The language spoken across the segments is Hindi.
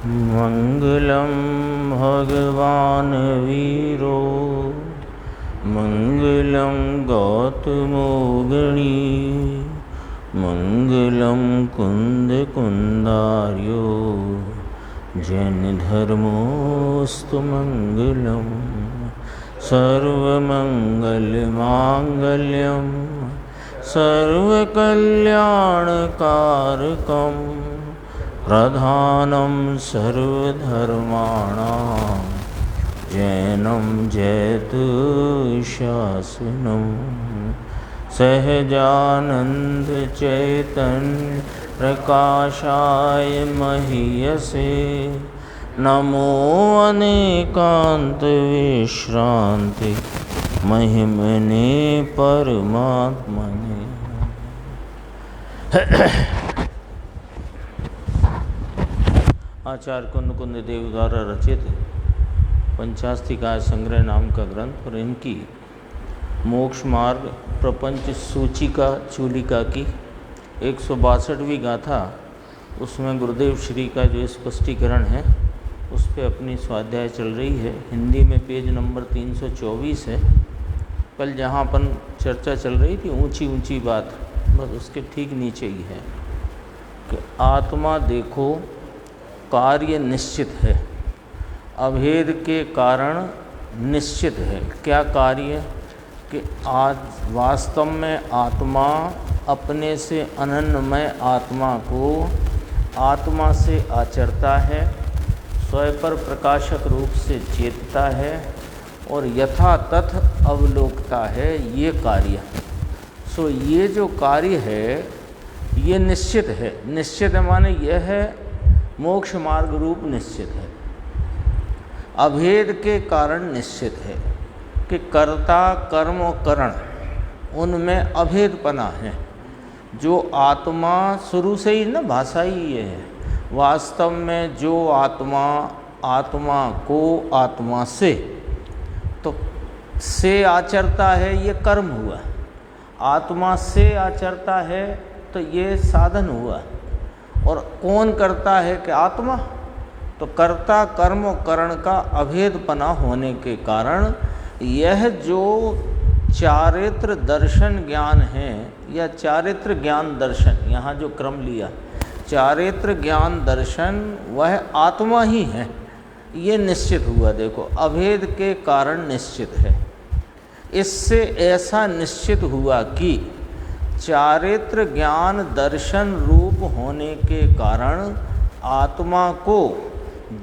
मंगलम भगवान वीरो मंगलम गौतमो गणी मंगलम कुंद कुंदार्यो जैन धर्मोस्तु मंगलम सर्वमंगल मांगल्यम सर्वकल्याणकारकम प्रधानम सर्वधर्माणां जैनम जयतुशासनम सहजानंद चैतन्य प्रकाशाय महीयसे नमो अनेकांत विश्रांति महिमने परमात्मने। आचार्य कुंद देव द्वारा रचित पंचास्तिकाय संग्रह नाम का ग्रंथ और इनकी मोक्ष मार्ग प्रपंच सूचिका चूलिका की 162वीं गाथा, उसमें गुरुदेव श्री का जो स्पष्टीकरण है उस पे अपनी स्वाध्याय चल रही है। हिंदी में पेज नंबर 324 है। कल जहाँ अपन चर्चा चल रही थी ऊंची ऊंची बात, बस उसके ठीक नीचे ही है कि आत्मा देखो कार्य निश्चित है, अभेद के कारण निश्चित है। क्या कार्य? कि आज वास्तव में आत्मा अपने से अनन्यमय आत्मा को आत्मा से आचरता है, स्वयं पर प्रकाशक रूप से चेतता है और यथा तथ अवलोकता है। ये कार्य ये जो कार्य है ये निश्चित है। निश्चित है माने यह है मोक्ष मार्ग रूप निश्चित है, अभेद के कारण निश्चित है कि कर्ता कर्म और करण उनमें अभेदपना है। जो आत्मा शुरू से ही ना भाषा ही ये है, वास्तव में जो आत्मा को आत्मा से आचरता है ये कर्म हुआ, आत्मा से आचरता है तो ये साधन हुआ। और कौन करता है कि आत्मा? तो कर्ता कर्म और करण का अभेदपना होने के कारण यह जो चारित्र दर्शन ज्ञान है या चारित्र ज्ञान दर्शन, यहाँ जो क्रम लिया चारित्र ज्ञान दर्शन वह आत्मा ही है, ये निश्चित हुआ। देखो अभेद के कारण निश्चित है। इससे ऐसा निश्चित हुआ कि चारित्र ज्ञान दर्शन रूप होने के कारण आत्मा को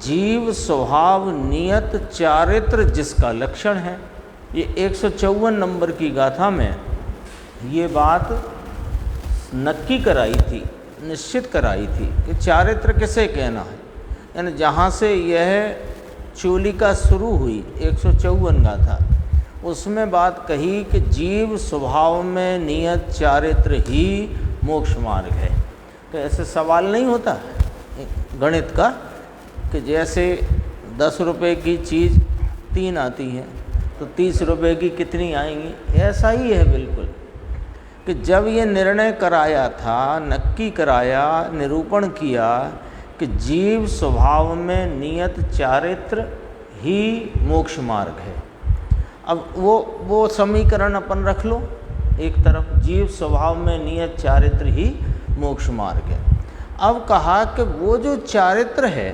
जीव स्वभाव नियत चारित्र जिसका लक्षण है, ये 154 नंबर की गाथा में ये बात नक्की कराई थी, निश्चित कराई थी कि चारित्र किसे कहना है। यानी जहाँ से यह चूलिका शुरू हुई 154 गाथा, उसमें बात कही कि जीव स्वभाव में नियत चारित्र ही मोक्ष मार्ग है। तो ऐसे सवाल नहीं होता गणित का कि जैसे 10 रुपए की चीज़ 3 आती है तो 30 रुपए की कितनी आएंगी, ऐसा ही है बिल्कुल। कि जब ये निर्णय कराया था, नक्की कराया, निरूपण किया कि जीव स्वभाव में नियत चारित्र ही मोक्ष मार्ग है। अब वो समीकरण अपन रख लो एक तरफ, जीव स्वभाव में नियत चारित्र ही मोक्ष मार्ग है। अब कहा कि वो जो चारित्र है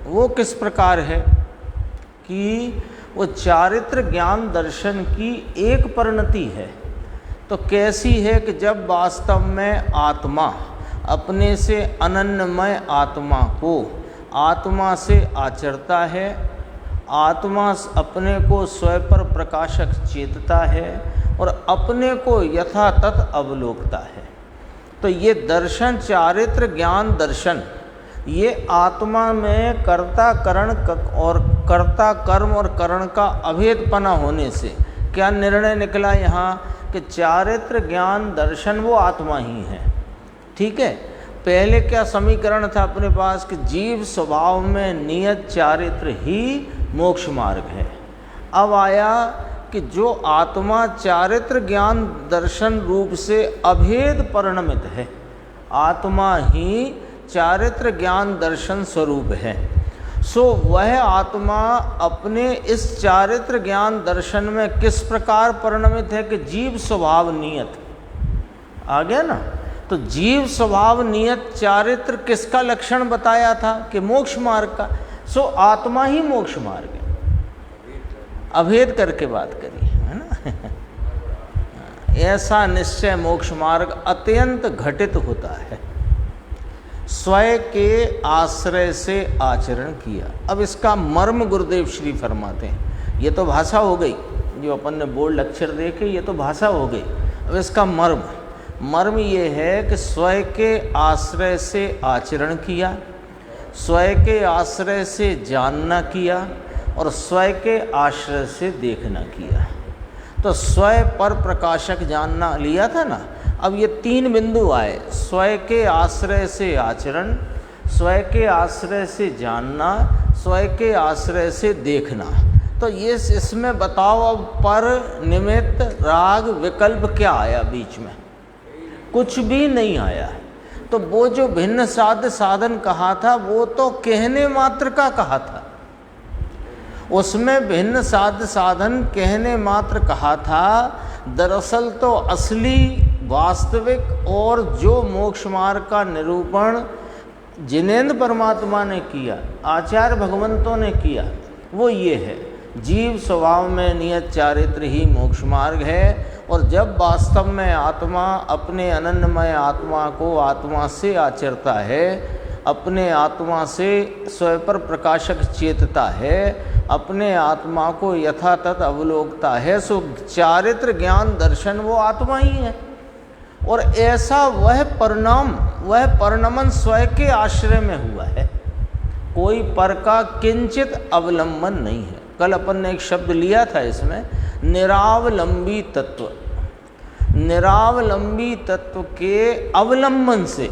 वो किस प्रकार है कि वो चारित्र ज्ञान दर्शन की एक परिणति है। तो कैसी है कि जब वास्तव में आत्मा अपने से अनन्यमय आत्मा को आत्मा से आचरता है, आत्मा अपने को स्वयं पर प्रकाशक चेतता है और अपने को यथा तथ अवलोकता है। तो ये दर्शन चारित्र ज्ञान दर्शन ये आत्मा में कर्ता करण और कर्ता कर्म और करण का अभेदपना होने से क्या निर्णय निकला यहाँ कि चारित्र ज्ञान दर्शन वो आत्मा ही है। ठीक है, पहले क्या समीकरण था अपने पास कि जीव स्वभाव में नियत चारित्र ही मोक्ष मार्ग है। अब आया कि जो आत्मा चारित्र ज्ञान दर्शन रूप से अभेद परिणमित है, आत्मा ही चारित्र ज्ञान दर्शन स्वरूप है। सो वह आत्मा अपने इस चारित्र ज्ञान दर्शन में किस प्रकार परिणमित है कि जीव स्वभाव नियत आ गया ना। तो जीव स्वभाव नियत चारित्र किसका लक्षण बताया था कि मोक्ष मार्ग का। सो आत्मा ही मोक्ष मार्ग है, अभेद करके बात करी है ना। ऐसा निश्चय मोक्ष मार्ग अत्यंत घटित होता है, स्वयं के आश्रय से आचरण किया। अब इसका मर्म गुरुदेव श्री फरमाते हैं। ये तो भाषा हो गई, जो अपन ने बोर्ड लेक्चर देखे, ये तो भाषा हो गई। अब इसका मर्म ये है कि स्वयं के आश्रय से आचरण किया, स्वयं के आश्रय से जानना किया और स्वयं के आश्रय से देखना किया। तो स्वयं पर प्रकाशक जानना लिया था ना। अब ये 3 बिंदु आए, स्वयं के आश्रय से आचरण, स्वयं के आश्रय से जानना, स्वयं के आश्रय से देखना। तो ये इसमें बताओ अब पर निमित्त राग विकल्प क्या आया बीच में? कुछ भी नहीं आया। तो वो जो भिन्न साध्य साधन कहा था वो तो कहने मात्र का कहा था, उसमें भिन्न साध्य साधन कहने मात्र कहा था। दरअसल तो असली वास्तविक और जो मोक्ष मार्ग का निरूपण जिनेंद्र परमात्मा ने किया, आचार्य भगवंतों ने किया, वो ये है जीव स्वभाव में नियत चारित्र ही मोक्ष मार्ग है। और जब वास्तव में आत्मा अपने अनन्यमय आत्मा को आत्मा से आचरता है, अपने आत्मा से स्वयं पर प्रकाशक चेतता है, अपने आत्मा को यथातथ अवलोकता है, सो चारित्र ज्ञान दर्शन वो आत्मा ही है। और ऐसा वह परिणमन स्वयं के आश्रय में हुआ है, कोई पर का किंचित अवलंबन नहीं है। कल अपन ने एक शब्द लिया था इसमें, निरावलंबी तत्व। निरावलंबी तत्व के अवलंबन से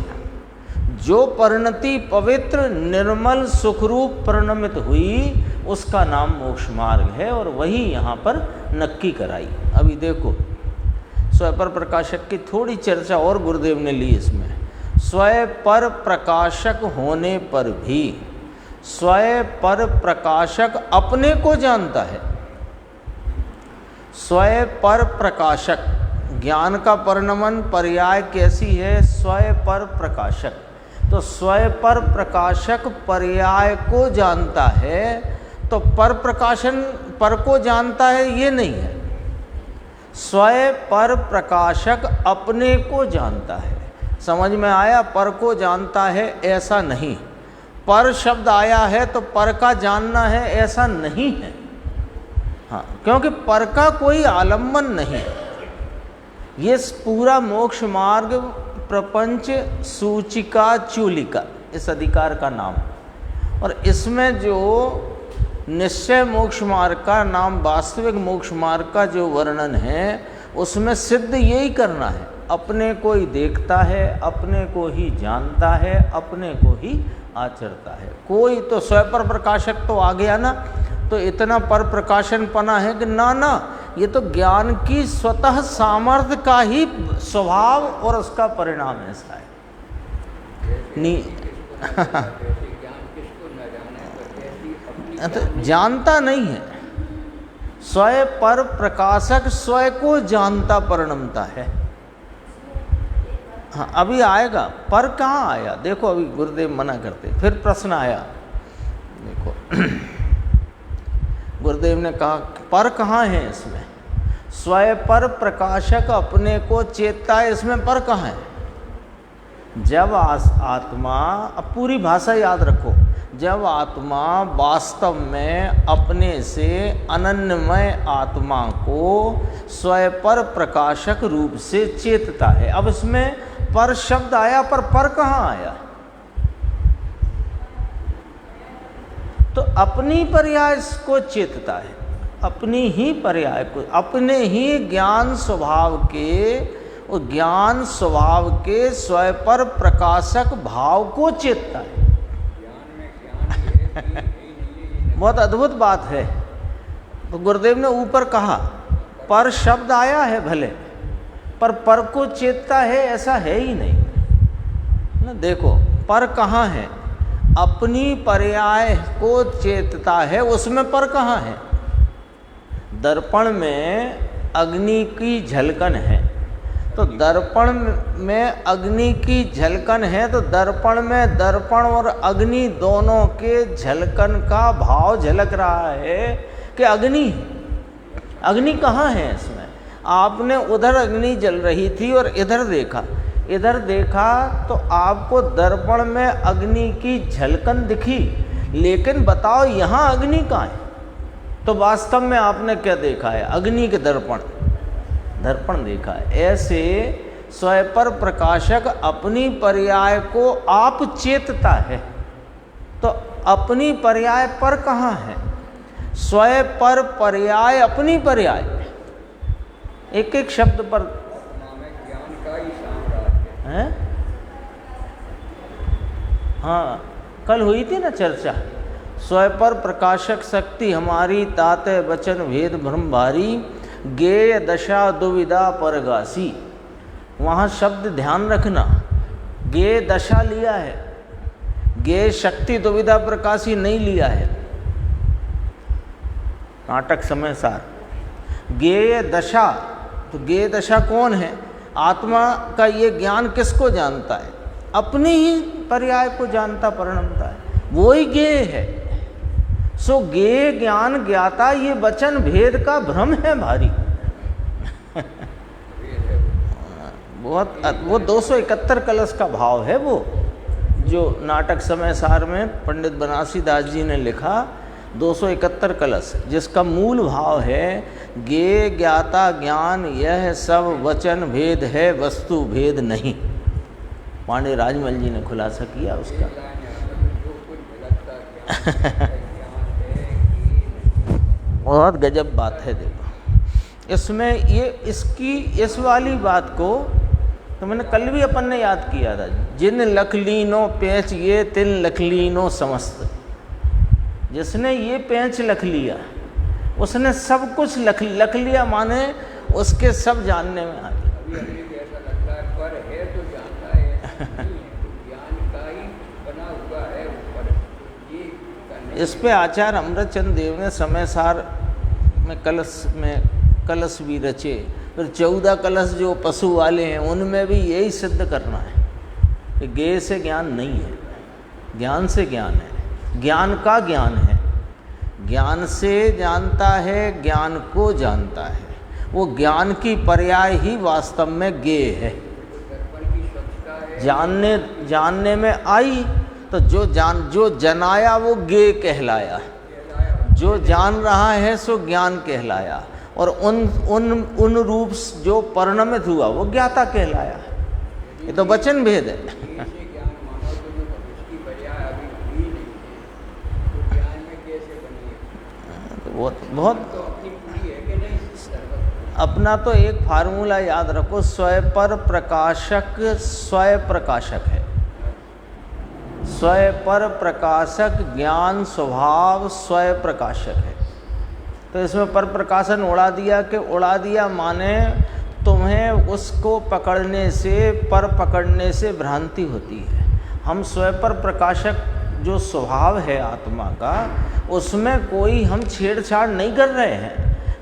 जो परिणति पवित्र निर्मल सुखरूप परिणमित हुई, उसका नाम मोक्ष मार्ग है। और वही यहाँ पर नक्की कराई। अभी देखो, स्वयं पर प्रकाशक की थोड़ी चर्चा और गुरुदेव ने ली इसमें। स्वयं पर प्रकाशक होने पर भी स्वयं पर प्रकाशक अपने को जानता है। स्वयं पर प्रकाशक ज्ञान का परिणमन पर्याय कैसी है? स्वयं पर प्रकाशक। तो स्वयं पर प्रकाशक पर्याय को जानता है, तो पर प्रकाशन पर को जानता है ये नहीं है। स्वयं पर प्रकाशक अपने को जानता है। समझ में आया? पर को जानता है ऐसा नहीं। पर शब्द आया है तो पर का जानना है ऐसा नहीं है। हाँ, क्योंकि पर का कोई आलम्बन नहीं। ये पूरा मोक्ष मार्ग प्रपंच सूचिका चूलिका इस अधिकार का नाम। और इसमें जो निश्चय मोक्ष मार्ग का नाम, वास्तविक मोक्ष मार्ग का जो वर्णन है, उसमें सिद्ध यही करना है, अपने को ही देखता है, अपने को ही जानता है, अपने को ही आचरता है। कोई तो स्वयं पर प्रकाशक तो आ गया ना, तो इतना पर प्रकाशन पना है कि ना, ये तो ज्ञान की स्वतः सामर्थ्य का ही स्वभाव और उसका परिणाम ऐसा है। तो जानता नहीं है। स्वयं पर प्रकाशक स्वयं को जानता परिणमता है। हाँ, अभी आएगा। पर कहाँ आया? देखो, अभी गुरुदेव मना करते, फिर प्रश्न आया। देखो गुरुदेव ने कहा पर कहाँ है इसमें? स्वयं पर प्रकाशक अपने को चेतता है, इसमें पर कहाँ है? जब आत्मा, अब पूरी भाषा याद रखो, जब आत्मा वास्तव में अपने से अनन्यमय आत्मा को स्वयं पर प्रकाशक रूप से चेतता है। अब इसमें पर शब्द आया, पर कहाँ आया? तो अपनी पर्याय को चेतता है, अपनी ही पर्याय को, अपने ही ज्ञान स्वभाव के, वो ज्ञान स्वभाव के स्वयं पर प्रकाशक भाव को चेतता है। बहुत अद्भुत बात है। तो गुरुदेव ने ऊपर कहा पर शब्द आया है भले, पर को चेतता है ऐसा है ही नहीं ना। देखो पर कहाँ है? अपनी पर्याय को चेतता है, उसमें पर कहाँ है? दर्पण में अग्नि की झलकन है, तो दर्पण में अग्नि की झलकन है, तो दर्पण में दर्पण और अग्नि दोनों के झलकन का भाव झलक रहा है कि अग्नि। अग्नि कहाँ है इसमें? आपने उधर अग्नि जल रही थी और इधर देखा, इधर देखा तो आपको दर्पण में अग्नि की झलकन दिखी, लेकिन बताओ यहाँ अग्नि कहाँ है? तो वास्तव में आपने क्या देखा है? अग्नि के दर्पण देखा है। ऐसे स्वपर प्रकाशक अपनी पर्याय को आप चेतता है, तो अपनी पर्याय पर कहाँ है? स्वपर पर्याय अपनी पर्याय, एक एक शब्द पर ज्ञान का ही साम्राज्य है। हाँ, कल हुई थी ना चर्चा, स्वपर प्रकाशक शक्ति हमारी, ताते वचन भेद भ्रम भारी, गेय दशा दुविधा परगासी। वहाँ शब्द ध्यान रखना, गेय दशा लिया है, गेय शक्ति दुविधा प्रकाशी नहीं लिया है। नाटक समय सार गेय दशा, तो गेय दशा कौन है? आत्मा का ये ज्ञान किसको जानता है? अपने ही पर्याय को जानता परिणमता है, वो ही गेय है। सो गेय ज्ञान ज्ञाता, ये वचन भेद का भ्रम है भारी। बहुत वो 271 कलश का भाव है, वो जो नाटक समय सार में पंडित बनारसी दास जी ने लिखा, 271 कलश, जिसका मूल भाव है गेय ज्ञाता ज्ञान यह सब वचन भेद है, वस्तु भेद नहीं। पांडे राजमल जी ने खुलासा किया उसका। बहुत गजब बात है। देखो इसमें ये इस वाली बात को तो मैंने कल भी अपन ने याद किया था, जिन लख लीनो पेंच ये तिन लख लीनो समस्त। जिसने ये पेंच लख लिया उसने सब कुछ लख लिया, माने उसके सब जानने में आ गया। ऐसा लगता है पर है तो जानता है, ज्ञान का ही बना हुआ है ऊपर। ये इस पे आचार्य अमृतचंद देव ने समय सार में कलश भी रचे, फिर 14 कलश जो पशु वाले हैं उनमें भी यही सिद्ध करना है कि गेय से ज्ञान नहीं है, ज्ञान से ज्ञान है, ज्ञान का ज्ञान है, ज्ञान से जानता है, ज्ञान को जानता है। वो ज्ञान की पर्याय ही वास्तव में गेय है। जानने में आई तो जो जनाया वो गेय कहलाया, जो जान रहा है सो ज्ञान कहलाया, और उन रूप जो परिणमित हुआ वो ज्ञाता कहलाया। ये तो वचन भेद है। बहुत अपना तो एक फार्मूला याद रखो, स्वपर प्रकाशक स्वप्रकाशक है। स्वपर प्रकाशक ज्ञान स्वभाव स्वप्रकाशक है। तो इसमें पर प्रकाशन उड़ा दिया माने तुम्हें उसको पकड़ने से, पर पकड़ने से भ्रांति होती है। हम स्वपर प्रकाशक जो स्वभाव है आत्मा का, उसमें कोई हम छेड़छाड़ नहीं कर रहे हैं,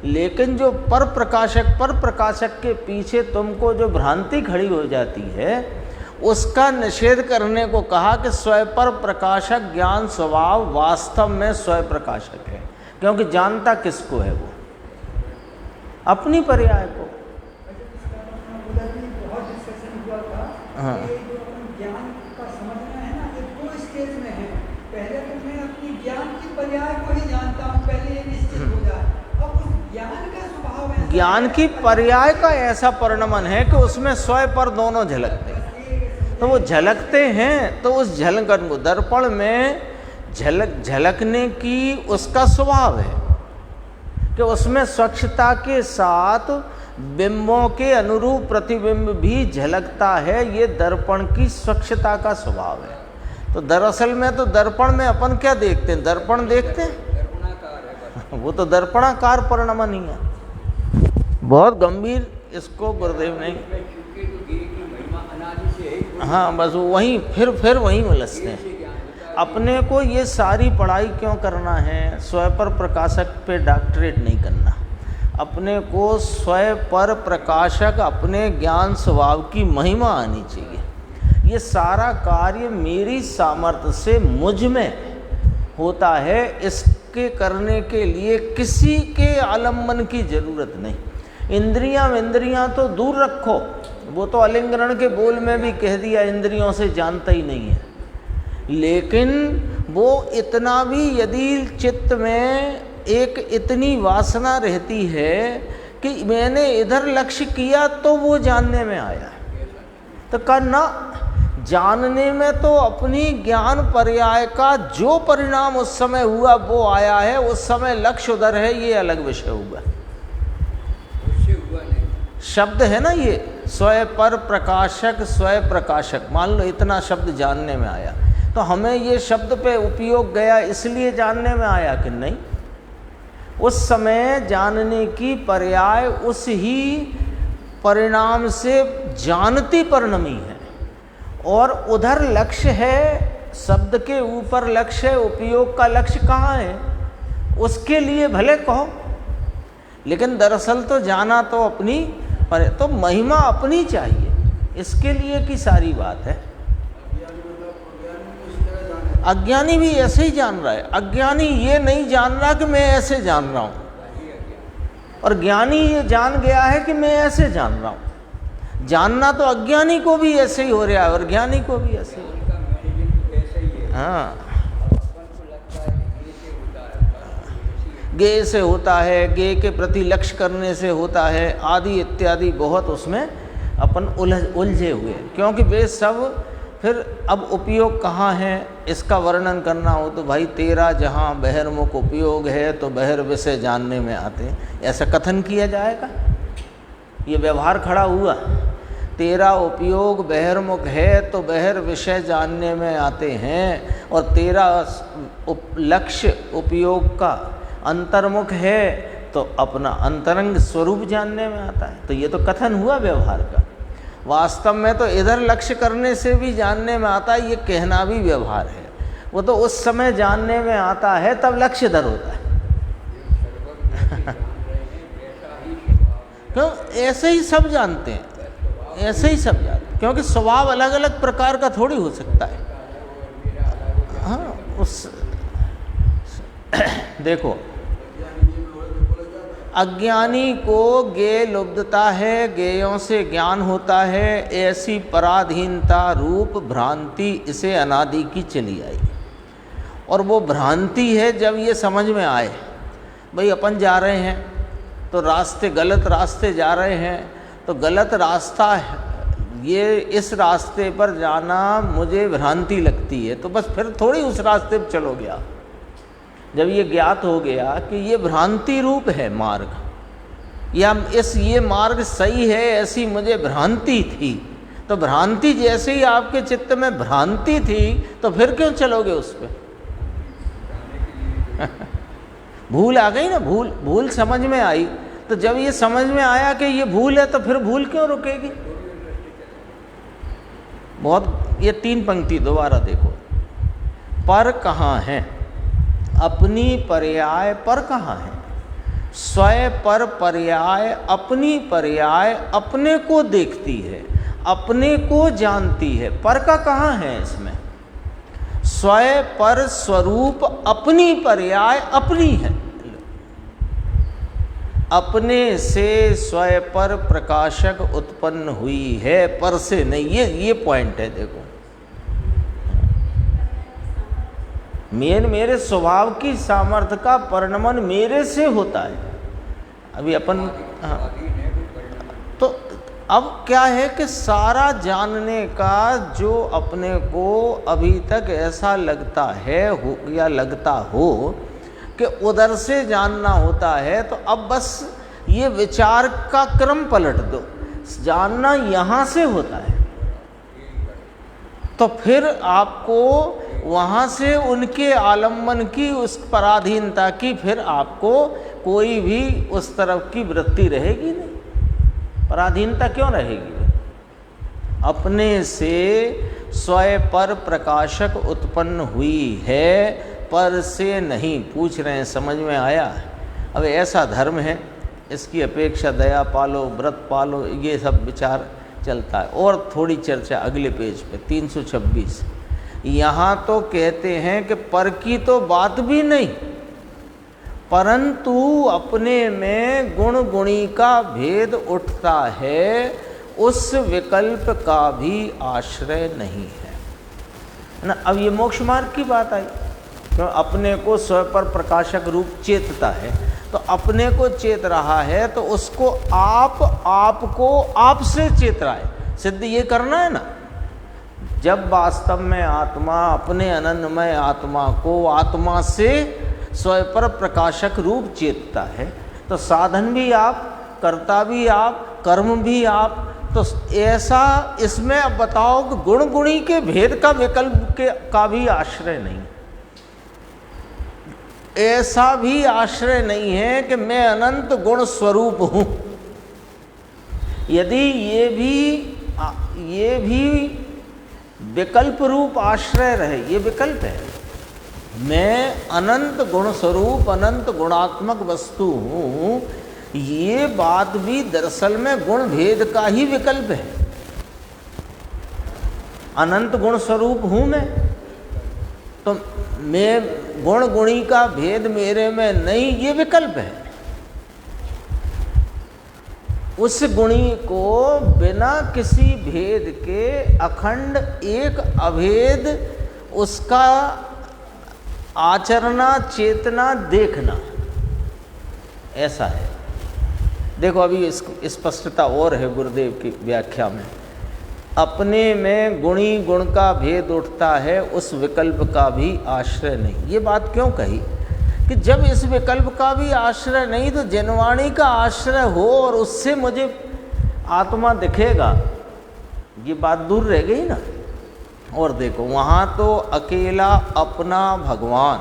लेकिन जो पर प्रकाशक के पीछे तुमको जो भ्रांति खड़ी हो जाती है उसका निषेध करने को कहा कि स्वपर प्रकाशक ज्ञान स्वभाव वास्तव में स्वप्रकाशक है, क्योंकि जानता किसको है? वो अपनी पर्याय को। हाँ, ज्ञान का समझना है ना, ये 2 स्टेज में है। पहले तो मैं अपनी ज्ञान की पर्याय को ही जानता हूँ, पहले ये निश्चित हो जाए। अब उस ज्ञान का स्वभाव है, ज्ञान की पर्याय का ऐसा परिणमन है कि उसमें स्वयं पर दोनों झलकते हैं। तो वो झलकते हैं, तो उस झलकन को दर्पण में झलकने की उसका स्वभाव है कि उसमें स्वच्छता के साथ बिंबों के अनुरूप प्रतिबिंब भी झलकता है। ये दर्पण की स्वच्छता का स्वभाव है। तो दरअसल में तो दर्पण में अपन क्या देखते हैं? दर्पण देखते हैं, वो तो दर्पणाकार परिणमन ही है। बहुत गंभीर इसको गुरुदेव ने, हाँ बस वहीं फिर वहीं उलझते हैं। अपने को ये सारी पढ़ाई क्यों करना है? स्वयं पर प्रकाशक पे डॉक्टरेट नहीं करना, अपने को स्वयं पर प्रकाशक अपने ज्ञान स्वभाव की महिमा आनी चाहिए। ये सारा कार्य मेरी सामर्थ्य से मुझ में होता है, इसके करने के लिए किसी के आलम्बन की जरूरत नहीं। इंद्रियां तो दूर रखो, वो तो अलिंगरण के बोल में भी कह दिया, इंद्रियों से जानता ही नहीं है। लेकिन वो इतना भी यदि चित्त में एक इतनी वासना रहती है कि मैंने इधर लक्ष्य किया तो वो जानने में आया, तो करना जानने में तो अपनी ज्ञान पर्याय का जो परिणाम उस समय हुआ वो आया है, उस समय लक्ष्य उधर है, ये अलग विषय हुआ। शब्द है ना ये, स्वयं पर प्रकाशक, स्वयं प्रकाशक, मान लो इतना शब्द जानने में आया, तो हमें ये शब्द पे उपयोग गया इसलिए जानने में आया कि नहीं, उस समय जानने की पर्याय उस ही परिणाम से जानती परिणमी है, और उधर लक्ष्य है, शब्द के ऊपर लक्ष्य है, उपयोग का लक्ष्य कहाँ है, उसके लिए भले कहो, लेकिन दरअसल तो जाना तो अपनी पर, तो महिमा अपनी चाहिए, इसके लिए की सारी बात है। अज्ञानी भी ऐसे ही जान रहा है, अज्ञानी ये नहीं जान रहा कि मैं ऐसे जान रहा हूँ, और ज्ञानी ये जान गया है कि मैं ऐसे जान रहा हूँ। जानना तो अज्ञानी को भी ऐसे ही हो रहा है और ज्ञानी को भी ऐसे ही। हाँ, गे से होता है, गे के प्रति लक्ष्य करने से होता है, आदि इत्यादि बहुत उसमें अपन उलझे हुए, क्योंकि वे सब फिर अब उपयोग कहाँ है इसका वर्णन करना हो तो भाई तेरा जहाँ बहिर्मुख उपयोग है तो बहिर्विषय जानने में आते हैं, ऐसा कथन किया जाएगा? ये व्यवहार खड़ा हुआ, तेरा उपयोग बहिर्मुख है तो बहिर्विषय जानने में आते हैं, और तेरा लक्ष्य उपयोग का अंतर्मुख है तो अपना अंतरंग स्वरूप जानने में आता है। तो ये तो कथन हुआ व्यवहार का, वास्तव में तो इधर लक्ष्य करने से भी जानने में आता है, ये कहना भी व्यवहार है। वो तो उस समय जानने में आता है तब लक्ष्य इधर होता है। क्यों? ऐसे ही सब जानते हैं, ऐसे ही सब जानते हैं, क्योंकि स्वभाव अलग अलग प्रकार का थोड़ी हो सकता है। हाँ, उस देखो, अज्ञानी को गे लुब्धता है, गेयों से ज्ञान होता है, ऐसी पराधीनता रूप भ्रांति इसे अनादि की चली आई। और वो भ्रांति है जब ये समझ में आए भाई अपन जा रहे हैं तो रास्ते, गलत रास्ते जा रहे हैं तो गलत रास्ता है, ये इस रास्ते पर जाना मुझे भ्रांति लगती है, तो बस फिर थोड़ी उस रास्ते पर चलोगे आप। जब ये ज्ञात हो गया कि ये भ्रांति रूप है मार्ग, या ये मार्ग सही है, ऐसी मुझे भ्रांति थी, तो भ्रांति जैसे ही आपके चित्त में भ्रांति थी तो फिर क्यों चलोगे उस पर? भूल आ गई ना, भूल समझ में आई, तो जब ये समझ में आया कि ये भूल है तो फिर भूल क्यों रुकेगी? बहुत, ये 3 पंक्ति दोबारा देखो, पर कहाँ है, अपनी पर्याय पर कहाँ है, स्वयं पर पर्याय, अपनी पर्याय अपने को देखती है, अपने को जानती है, पर का कहाँ है इसमें? स्वयं पर स्वरूप अपनी पर्याय अपनी है, अपने से स्वयं पर प्रकाशक उत्पन्न हुई है, पर से नहीं। ये पॉइंट है, देखो मेरे स्वभाव की सामर्थ्य का परिणमन मेरे से होता है। अभी अपन, हाँ, तो अब क्या है कि सारा जानने का जो अपने को अभी तक ऐसा लगता है हो या लगता हो कि उधर से जानना होता है, तो अब बस ये विचार का क्रम पलट दो, जानना यहाँ से होता है, तो फिर आपको वहाँ से उनके आलम्बन की, उस पराधीनता की, फिर आपको कोई भी उस तरफ की वृत्ति रहेगी नहीं। पराधीनता क्यों रहेगी? अपने से स्वयं पर प्रकाशक उत्पन्न हुई है, पर से नहीं। पूछ रहे हैं समझ में आया? अब ऐसा धर्म है, इसकी अपेक्षा दया पालो, व्रत पालो, ये सब विचार चलता है। और थोड़ी चर्चा अगले पेज पे 326। यहाँ तो कहते हैं कि पर की तो बात भी नहीं, परंतु अपने में गुण गुणी का भेद उठता है, उस विकल्प का भी आश्रय नहीं है ना। अब ये मोक्ष मार्ग की बात आई, तो अपने को स्वयं पर प्रकाशक रूप चेतता है, तो अपने को चेत रहा है तो उसको आपको आपसे चेत रहा है। सिद्ध ये करना है ना। जब वास्तव में आत्मा अपने आनंदमय आत्मा को आत्मा से स्वयं पर प्रकाशक रूप चेतता है, तो साधन भी आप, कर्ता भी आप, कर्म भी आप। तो ऐसा इसमें अब बताओ कि गुण गुणी के भेद का विकल्प का भी आश्रय नहीं, ऐसा भी आश्रय नहीं है कि मैं अनंत गुण स्वरूप हूँ। यदि ये भी विकल्प रूप आश्रय रहे, ये विकल्प है। मैं अनंत गुण स्वरूप, अनंत गुणात्मक वस्तु हूँ, ये बात भी दरअसल में गुण भेद का ही विकल्प है। अनंत गुण स्वरूप हूँ मैं, तो मैं गुण गुणी का भेद मेरे में नहीं, ये विकल्प है। उस गुणी को बिना किसी भेद के अखंड एक अभेद उसका आचरना, चेतना, देखना, ऐसा है। देखो अभी इसको स्पष्टता और है गुरुदेव की व्याख्या में। अपने में गुणी गुण का भेद उठता है, उस विकल्प का भी आश्रय नहीं। ये बात क्यों कही कि जब इस विकल्प का भी आश्रय नहीं तो जनवाणी का आश्रय हो और उससे मुझे आत्मा दिखेगा, ये बात दूर रह गई ना। और देखो वहाँ तो अकेला अपना भगवान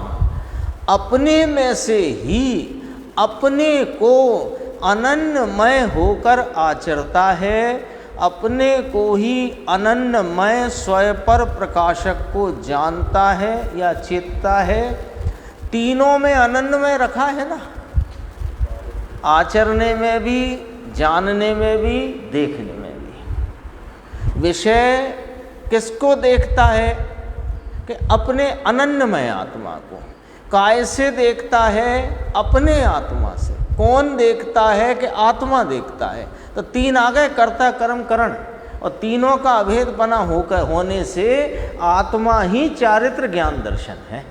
अपने में से ही अपने को अनन्यमय होकर आचरता है, अपने को ही अनन्यमय स्वयं पर प्रकाशक को जानता है या चेतता है। तीनों में अनन्यमय रखा है ना, आचरने में भी, जानने में भी, देखने में भी। विषय किसको देखता है कि अपने अनन्यमय आत्मा को। काय से देखता है? अपने आत्मा से। कौन देखता है कि आत्मा देखता है। तो तीन आ गए, कर्ता कर्म करण, और तीनों का अभेद बना होने से आत्मा ही चारित्र ज्ञान दर्शन है।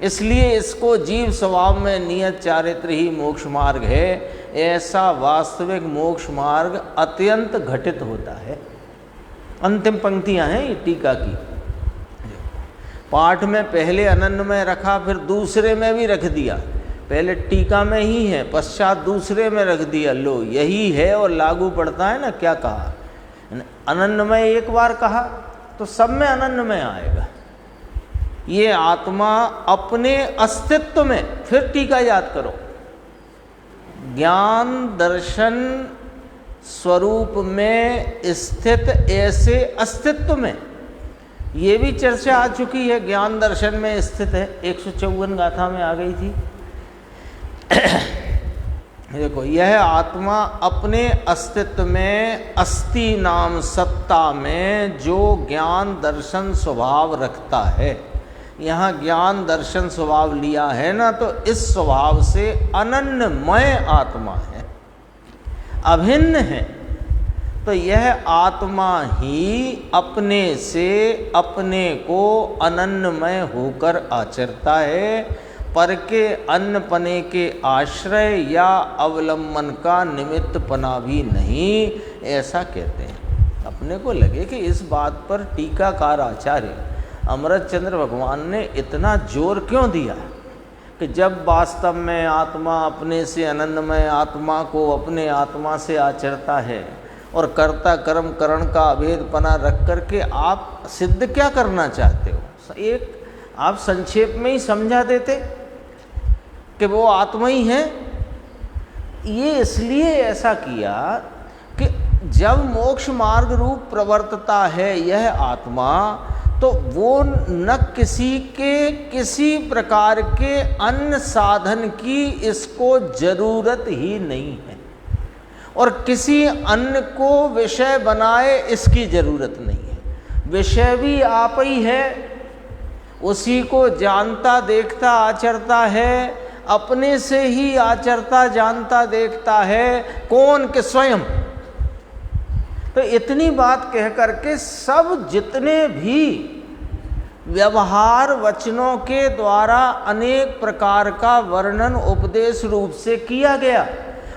इसलिए इसको जीव स्वभाव में नियत चारित्र ही मोक्ष मार्ग है। ऐसा वास्तविक मोक्ष मार्ग अत्यंत घटित होता है। अंतिम पंक्तियां हैं ये टीका की। पाठ में पहले अनन्य में रखा, फिर दूसरे में भी रख दिया। पहले टीका में ही है, पश्चात दूसरे में रख दिया। लो यही है और लागू पड़ता है ना। क्या कहा? अनन्यमय एक बार कहा तो सब में अनन्यमय आएगा। ये आत्मा अपने अस्तित्व में, फिर टीका याद करो, ज्ञान दर्शन स्वरूप में स्थित ऐसे अस्तित्व में, ये भी चर्चा आ चुकी है। ज्ञान दर्शन में स्थित है, 154 गाथा में आ गई थी। देखो यह आत्मा अपने अस्तित्व में, अस्ति नाम सत्ता में जो ज्ञान दर्शन स्वभाव रखता है, यहाँ ज्ञान दर्शन स्वभाव लिया है ना, तो इस स्वभाव से अनन्यमय आत्मा है, अभिन्न है। तो यह आत्मा ही अपने से अपने को अनन्यमय होकर आचरता है, पर के अन्नपने के आश्रय या अवलंबन का निमित्तपना भी नहीं, ऐसा कहते हैं। अपने को लगे कि इस बात पर टीकाकार आचार्य अमृत चंद्र भगवान ने इतना जोर क्यों दिया कि जब वास्तव में आत्मा अपने से आनंदमय आत्मा को अपने आत्मा से आचरता है और कर्ता कर्म करण का अभेदपना रख करके आप सिद्ध क्या करना चाहते हो? एक आप संक्षेप में ही समझा देते कि वो आत्मा ही है। ये इसलिए ऐसा किया कि जब मोक्ष मार्ग रूप प्रवर्तता है यह आत्मा, तो वो न किसी प्रकार के अन्य साधन की इसको जरूरत ही नहीं है, और किसी अन्य को विषय बनाए इसकी जरूरत नहीं है। विषय भी आप ही है, उसी को जानता देखता आचरता है, अपने से ही आचरता जानता देखता है। कौन? के स्वयं। तो इतनी बात कह करके सब जितने भी व्यवहार वचनों के द्वारा अनेक प्रकार का वर्णन उपदेश रूप से किया गया,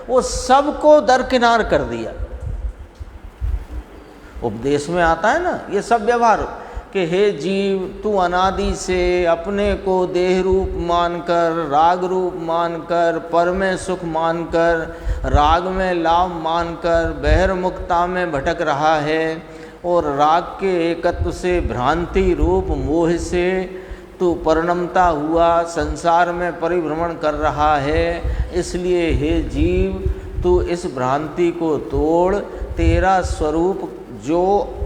वो सबको दरकिनार कर दिया। उपदेश में आता है ना ये सब व्यवहार कि हे जीव, तू अनादि से अपने को देह रूप मानकर, राग रूप मानकर, पर में सुख मानकर, राग में लाभ मानकर बहिर्मुखता में भटक रहा है, और राग के एकत्व से भ्रांति रूप मोह से तू परिणमता हुआ संसार में परिभ्रमण कर रहा है। इसलिए हे जीव, तू इस भ्रांति को तोड़, तेरा स्वरूप जो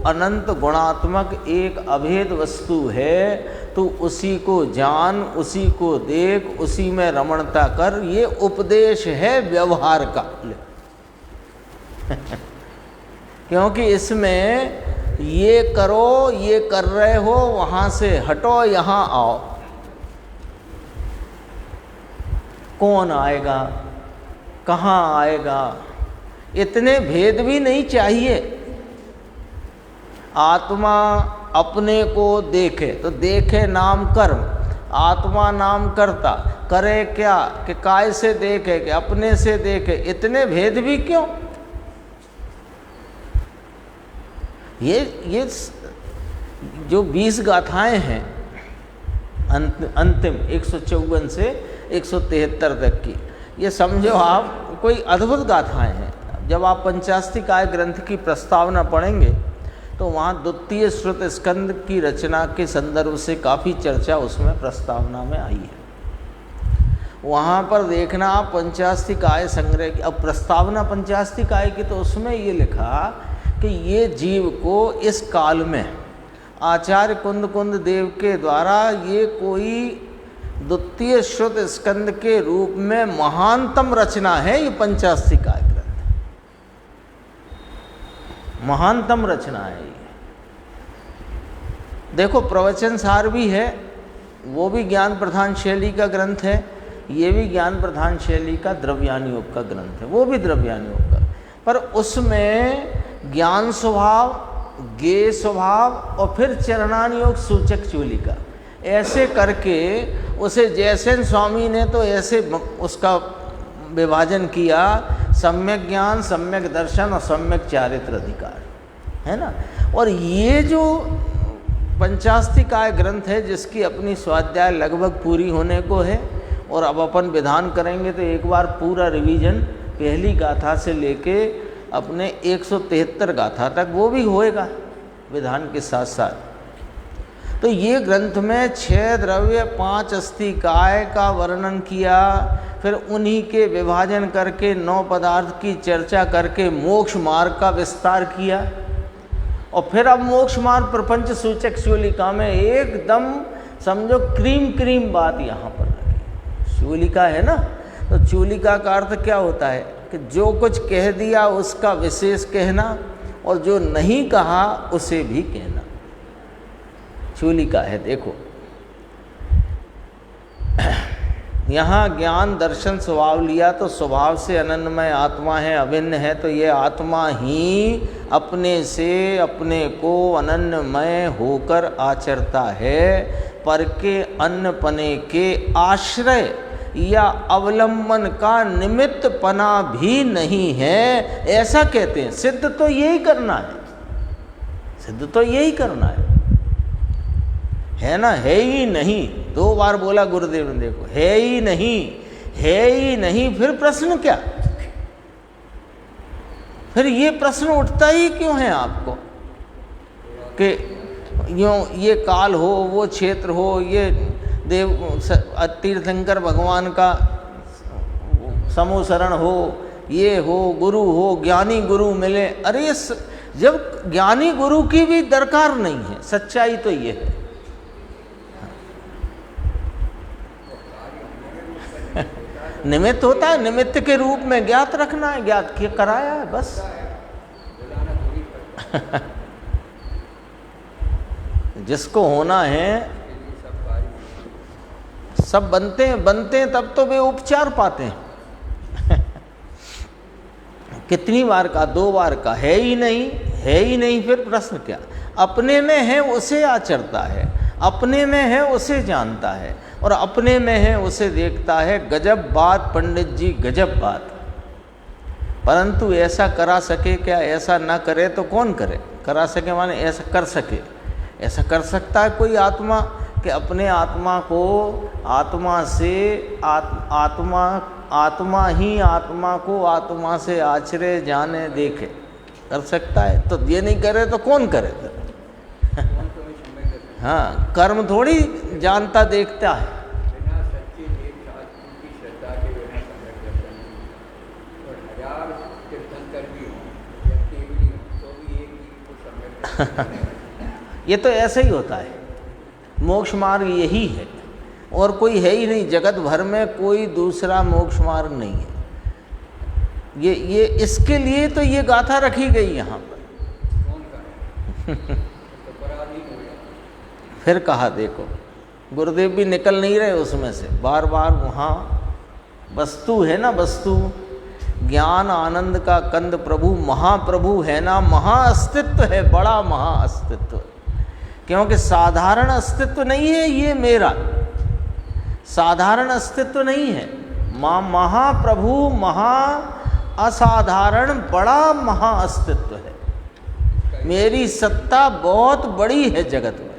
अनंत गुणात्मक एक अभेद वस्तु है, तू उसी को जान, उसी को देख, उसी में रमणता कर। ये उपदेश है व्यवहार का। क्योंकि इसमें ये करो, ये कर रहे हो, वहाँ से हटो, यहाँ आओ। कौन आएगा, कहाँ आएगा, इतने भेद भी नहीं चाहिए। आत्मा अपने को देखे तो देखे नाम कर्म, आत्मा नाम करता, करे क्या कि काय से देखे कि अपने से देखे। इतने भेद भी क्यों? ये जो 20 गाथाएं हैं अंतिम 154 से 173 तक की, ये समझो आप कोई अद्भुत गाथाएं हैं। जब आप पंचास्तिकाय ग्रंथ की प्रस्तावना पढ़ेंगे तो वहाँ द्वितीय श्रुत स्कंद की रचना के संदर्भ से काफ़ी चर्चा उसमें प्रस्तावना में आई है। वहाँ पर देखना आप पंचास्तिकाय संग्रह की, अब प्रस्तावना पंचास्तिकाय की, तो उसमें ये लिखा कि ये जीव को इस काल में आचार्य कुंद देव के द्वारा ये कोई द्वितीय श्रुत स्कंद के रूप में महानतम रचना है। ये पंचास्तिकाय ग्रंथ महानतम रचना है। ये देखो प्रवचन सार भी है, वो भी ज्ञान प्रधान शैली का ग्रंथ है। ये भी ज्ञान प्रधान शैली का द्रव्यान योग का ग्रंथ है, वो भी द्रव्यान योग का, पर उसमें ज्ञान स्वभाव, ज्ञेय स्वभाव और फिर चरणान योग सूचक चूलिका, ऐसे करके उसे जैसे स्वामी ने तो ऐसे उसका विभाजन किया, सम्यक ज्ञान, सम्यक दर्शन और सम्यक चारित्र अधिकार, है ना। और ये जो पंचास्तिकाय ग्रंथ है जिसकी अपनी स्वाध्याय लगभग पूरी होने को है, और अब अपन विधान करेंगे तो एक बार पूरा रिवीजन पहली गाथा से लेके अपने 173 गाथा तक वो भी होएगा विधान के साथ साथ। तो ये ग्रंथ में 6 द्रव्य 5 अस्तिकाय का वर्णन किया, फिर उन्हीं के विभाजन करके 9 पदार्थ की चर्चा करके मोक्ष मार्ग का विस्तार किया, और फिर अब मोक्ष मार्ग प्रपंच सूचक शूलिका में एकदम समझो क्रीम बात यहाँ पर रखी। शूलिका है ना, तो चूलिका का अर्थ क्या होता है कि जो कुछ कह दिया उसका विशेष कहना, और जो नहीं कहा उसे भी कहना, चूलिका है। देखो यहाँ ज्ञान दर्शन स्वभाव लिया, तो स्वभाव से अनन्यमय आत्मा है, अभिन्न है। तो ये आत्मा ही अपने से अपने को अनन्यमय होकर आचरता है, पर के अन्नपने के आश्रय या अवलंबन का निमित्त पना भी नहीं है, ऐसा कहते हैं। सिद्ध तो यही करना है, सिद्ध तो यही करना है ना। है ही नहीं, 2 बार बोला गुरुदेव ने, देखो है ही नहीं, है ही नहीं, फिर प्रश्न क्या? फिर ये प्रश्न उठता ही क्यों है आपको कि यूँ ये काल हो, वो क्षेत्र हो, ये देव तीर्थंकर भगवान का समूह शरण हो, ये हो, गुरु हो, ज्ञानी गुरु मिले। अरे जब ज्ञानी गुरु की भी दरकार नहीं है, सच्चाई तो ये है। निमित्त होता है, निमित्त के रूप में ज्ञात रखना है, ज्ञात किया कराया है बस। जिसको होना है सब बनते हैं तब तो वे उपचार पाते हैं। कितनी बार का, 2 बार का, है ही नहीं, फिर प्रश्न क्या? अपने में है उसे आचरता है, अपने में है उसे जानता है, और अपने में है उसे देखता है। गजब बात पंडित जी, गजब बात। परंतु ऐसा करा सके क्या? ऐसा ना करे तो कौन करे? करा सके माने ऐसा कर सके। ऐसा कर सकता है कोई आत्मा कि अपने आत्मा को आत्मा से आत्मा ही आत्मा को आत्मा से आचरे, जाने, देखे? कर सकता है? तो ये नहीं करे तो कौन करे? हाँ, कर्म थोड़ी जानता देखता है। ये तो ऐसे ही होता है। मोक्ष मार्ग यही है और कोई है ही नहीं, जगत भर में कोई दूसरा मोक्ष मार्ग नहीं है। ये इसके लिए तो ये गाथा रखी गई यहाँ पर। फिर कहा, देखो गुरुदेव भी निकल नहीं रहे उसमें से, बार बार वहाँ वस्तु है ना, वस्तु ज्ञान आनंद का कंद प्रभु महाप्रभु है ना, महाअस्तित्व है, बड़ा महाअस्तित्व। क्योंकि साधारण अस्तित्व नहीं है ये मेरा, साधारण अस्तित्व नहीं है। महाप्रभु महा असाधारण बड़ा महाअस्तित्व है। मेरी सत्ता बहुत बड़ी है जगत में।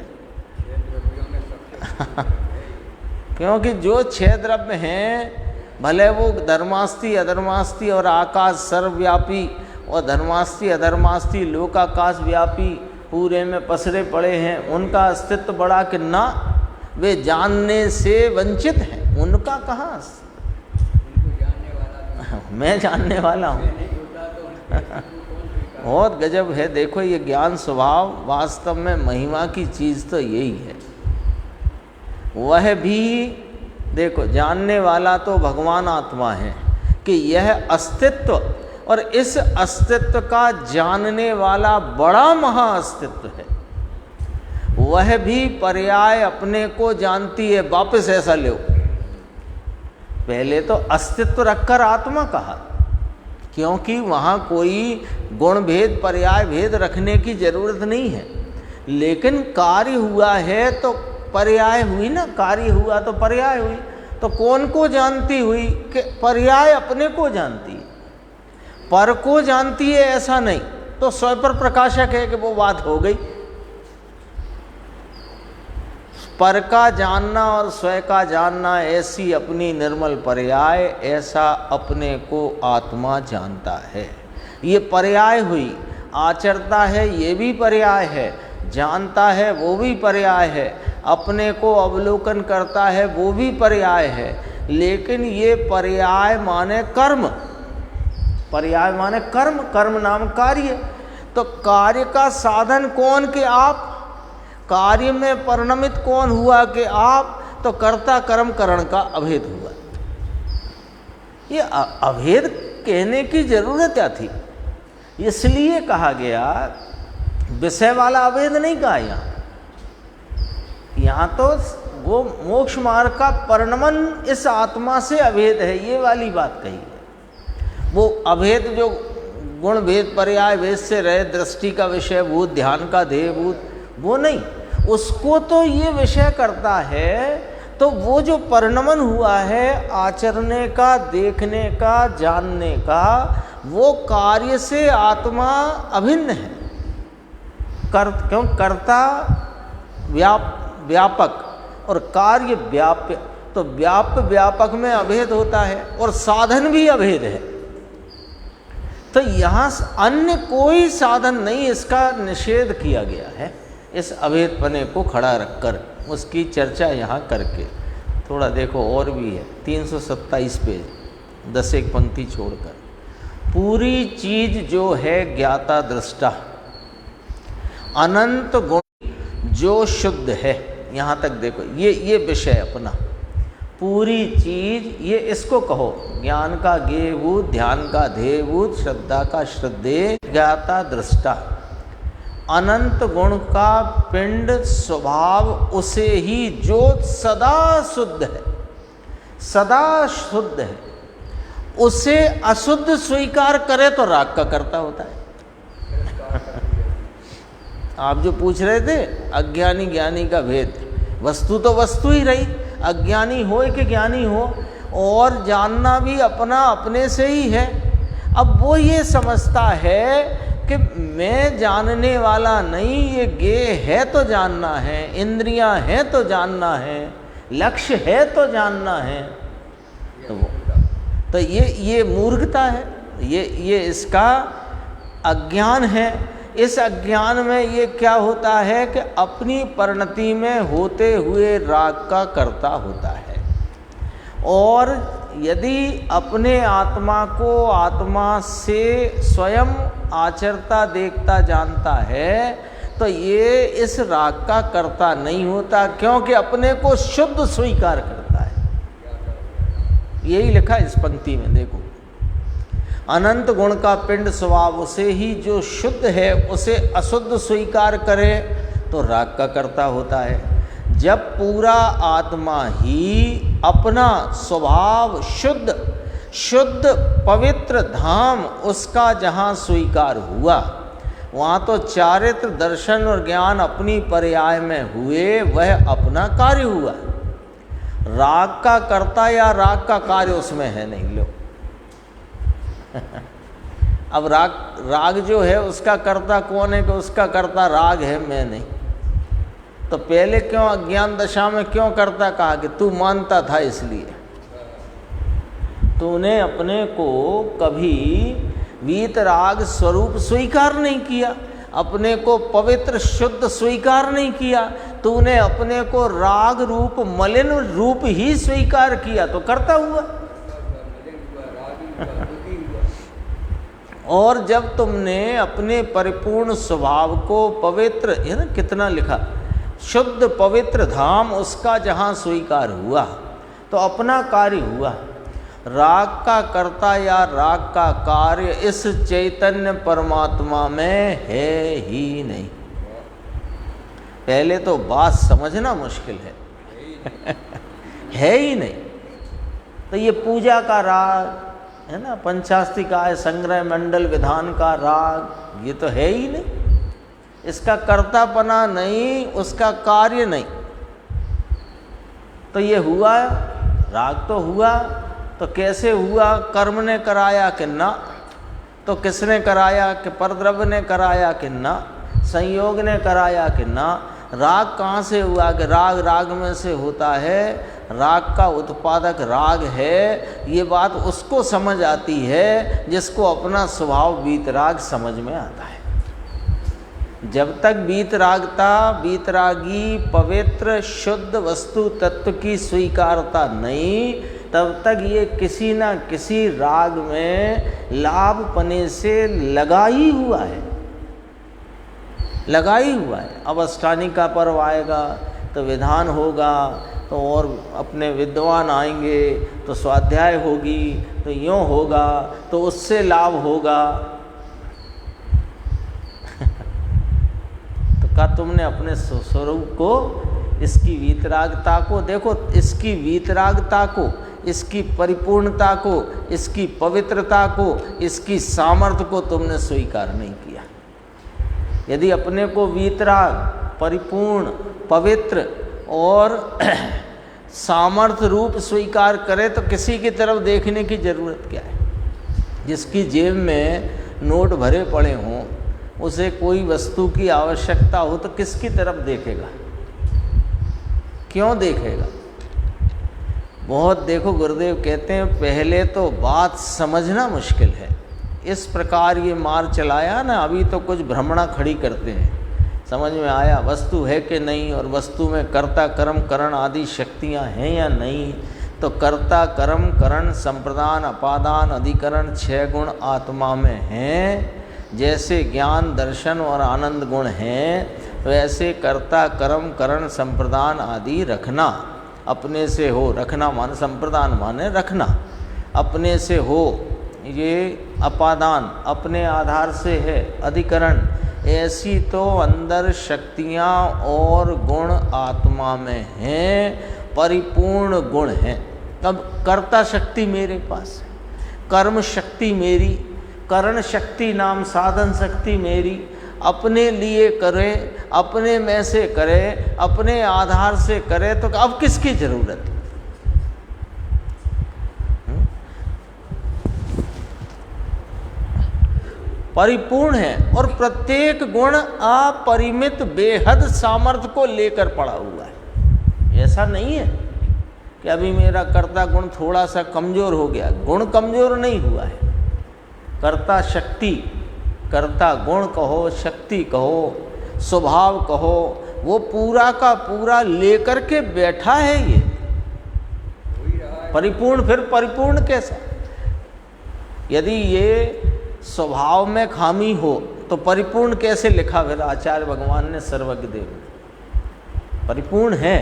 क्योंकि जो 6 द्रव्य हैं, भले वो धर्मास्ति अधर्मास्ति और आकाश सर्वव्यापी और धर्मास्ति अधर्मास्ति लोकाकाश व्यापी पूरे में पसरे पड़े हैं, उनका अस्तित्व बड़ा कि ना, वे जानने से वंचित हैं। उनका कहाँ? मैं जानने वाला हूँ। बहुत गजब है। देखो ये ज्ञान स्वभाव वास्तव में महिमा की चीज़ तो यही है। वह भी देखो, जानने वाला तो भगवान आत्मा है कि यह अस्तित्व, और इस अस्तित्व का जानने वाला बड़ा महाअस्तित्व है। वह भी पर्याय अपने को जानती है। वापस ऐसा लो, पहले तो अस्तित्व रखकर आत्मा कहा, क्योंकि वहाँ कोई गुण भेद पर्याय भेद रखने की जरूरत नहीं है। लेकिन कार्य हुआ है तो पर्याय हुई ना, कार्य हुआ तो पर्याय हुई। तो कौन को जानती हुई? कि पर्याय अपने को जानती है, पर को जानती है ऐसा नहीं। तो स्वयं पर प्रकाशक है कि वो बात हो गई। पर का जानना और स्वयं का जानना ऐसी अपनी निर्मल पर्याय, ऐसा अपने को आत्मा जानता है। ये पर्याय हुई। आचरता है ये भी पर्याय है, जानता है वो भी पर्याय है, अपने को अवलोकन करता है वो भी पर्याय है। लेकिन ये पर्याय माने कर्म, पर्याय माने कर्म, कर्म नाम कार्य। तो कार्य का साधन कौन के आप? कार्य में परिणमित कौन हुआ कि आप? तो कर्ता कर्म करण का अभेद हुआ। ये अभेद कहने की जरूरत क्या थी? इसलिए कहा गया, विषय वाला अभेद नहीं कहा यहाँ। यहाँ तो वो मोक्ष मार्ग का परिणमन इस आत्मा से अभेद है, ये वाली बात कही है। वो अभेद जो गुण भेद पर्याय भेद से रहे, दृष्टि का विषय भूत, ध्यान का ध्येय भूत, वो नहीं। उसको तो ये विषय करता है। तो वो जो परिणमन हुआ है आचरने का, देखने का, जानने का, वो कार्य से आत्मा अभिन्न है। क्यों? कर्ता व्यापक और कार्य व्याप्य। तो व्याप्य व्यापक में अभेद होता है और साधन भी अभेद है। तो यहाँ अन्य कोई साधन नहीं, इसका निषेध किया गया है इस अभेदपने को खड़ा रखकर। उसकी चर्चा यहाँ करके थोड़ा देखो, और भी है 327 पेज, 10 एक पंक्ति छोड़कर। पूरी चीज जो है ज्ञाता दृष्टा, अनंत गुण जो शुद्ध है, यहाँ तक देखो ये विषय अपना, पूरी चीज, ये इसको कहो ज्ञान का ज्ञेयभूत, ध्यान का ध्येयभूत, श्रद्धा का श्रद्धेय, ज्ञाता दृष्टा, अनंत गुण का पिंड स्वभाव उसे ही जो सदा शुद्ध है, सदा शुद्ध है, उसे अशुद्ध स्वीकार करे तो राग का कर्ता होता है। आप जो पूछ रहे थे अज्ञानी ज्ञानी का भेद, वस्तु तो वस्तु ही रही, अज्ञानी हो कि ज्ञानी हो, और जानना भी अपना अपने से ही है। अब वो ये समझता है कि मैं जानने वाला नहीं, ये ज्ञेय है तो जानना है, इंद्रियां हैं तो जानना है, लक्ष्य है तो जानना है, तो ये मूर्खता है, ये इसका अज्ञान है। इस अज्ञान में ये क्या होता है कि अपनी परिणति में होते हुए राग का कर्ता होता है, और यदि अपने आत्मा को आत्मा से स्वयं आचरता देखता जानता है तो ये इस राग का कर्ता नहीं होता, क्योंकि अपने को शुद्ध स्वीकार करता है। यही लिखा इस पंक्ति में, देखो, अनंत गुण का पिंड स्वभाव उसे ही जो शुद्ध है उसे अशुद्ध स्वीकार करे तो राग का कर्ता होता है। जब पूरा आत्मा ही अपना स्वभाव शुद्ध शुद्ध पवित्र धाम उसका जहाँ स्वीकार हुआ, वहाँ तो चारित्र दर्शन और ज्ञान अपनी पर्याय में हुए, वह अपना कार्य हुआ। राग का कर्ता या राग का कार्य उसमें है नहीं। लो अब राग जो है उसका कर्ता कौन है कि उसका कर्ता राग है, मैं नहीं। तो पहले क्यों अज्ञान दशा में क्यों कर्ता कहा कि तू मानता था, इसलिए तूने अपने को कभी वीतराग स्वरूप स्वीकार नहीं किया, अपने को पवित्र शुद्ध स्वीकार नहीं किया, तूने अपने को राग रूप मलिन रूप ही स्वीकार किया तो कर्ता हुआ। और जब तुमने अपने परिपूर्ण स्वभाव को पवित्र, है ना, कितना लिखा, शुद्ध पवित्र धाम उसका जहाँ स्वीकार हुआ तो अपना कार्य हुआ। राग का कर्ता या राग का कार्य इस चैतन्य परमात्मा में है ही नहीं। पहले तो बात समझना मुश्किल है है ही नहीं। तो ये पूजा का राग है ना, पंचास्तिका है, संग्रह मंडल विधान का राग, ये तो है ही नहीं। इसका कर्तापना नहीं, उसका कार्य नहीं। तो ये हुआ राग तो हुआ, तो कैसे हुआ? कर्म ने कराया कि ना? तो किसने कराया? कि परद्रव्य ने कराया कि ना? संयोग ने कराया कि ना? राग कहाँ से हुआ? कि राग राग में से होता है, राग का उत्पादक राग है। ये बात उसको समझ आती है जिसको अपना स्वभाव वीतराग समझ में आता है। जब तक वीतरागता, वीतरागी पवित्र शुद्ध वस्तु तत्व की स्वीकारता नहीं, तब तक ये किसी न किसी राग में लाभ पने से लगा ही हुआ है, लगा ही हुआ है। अब अष्टानी का पर्व आएगा तो विधान होगा, तो और अपने विद्वान आएंगे तो स्वाध्याय होगी, तो यूँ होगा, तो उससे लाभ होगा। तो क्या तुमने अपने स्वरूप को, इसकी वीतरागता को देखो, इसकी वीतरागता को, इसकी परिपूर्णता को, इसकी पवित्रता को, इसकी सामर्थ्य को तुमने स्वीकार नहीं किया। यदि अपने को वीतराग, परिपूर्ण, पवित्र और सामर्थ्य रूप स्वीकार करे तो किसी की तरफ देखने की जरूरत क्या है? जिसकी जेब में नोट भरे पड़े हों, उसे कोई वस्तु की आवश्यकता हो तो किसकी तरफ देखेगा? क्यों देखेगा? बहुत देखो, गुरुदेव कहते हैं पहले तो बात समझना मुश्किल है। इस प्रकार ये मार चलाया ना, अभी तो कुछ भ्रमणा खड़ी करते हैं। समझ में आया वस्तु है कि नहीं, और वस्तु में कर्ता कर्म करण आदि शक्तियाँ हैं या नहीं, तो कर्ता कर्म करण संप्रदान अपादान अधिकरण 6 गुण आत्मा में हैं। जैसे ज्ञान दर्शन और आनंद गुण हैं, वैसे कर्ता कर्म करण संप्रदान आदि रखना अपने से हो। रखना माने संप्रदान माने रखना, अपने से हो। ये अपादान अपने आधार से है। अधिकरण ऐसी तो अंदर शक्तियाँ और गुण आत्मा में हैं, परिपूर्ण गुण हैं। तब कर्ता शक्ति मेरे पास है, कर्म शक्ति मेरी, करण शक्ति नाम साधन शक्ति मेरी। अपने लिए करे, अपने में से करे, अपने आधार से करे, तो अब किसकी जरूरत है? परिपूर्ण है और प्रत्येक गुण अपरिमित बेहद सामर्थ्य को लेकर पड़ा हुआ है। ऐसा नहीं है कि अभी मेरा कर्ता गुण थोड़ा सा कमजोर हो गया। गुण कमजोर नहीं हुआ है। कर्ता शक्ति, कर्ता गुण कहो, शक्ति कहो, स्वभाव कहो, वो पूरा का पूरा लेकर के बैठा है। ये परिपूर्ण, फिर परिपूर्ण कैसा? यदि ये स्वभाव में खामी हो तो परिपूर्ण कैसे लिखा? फिर आचार्य भगवान ने सर्वज्ञ देव ने परिपूर्ण है।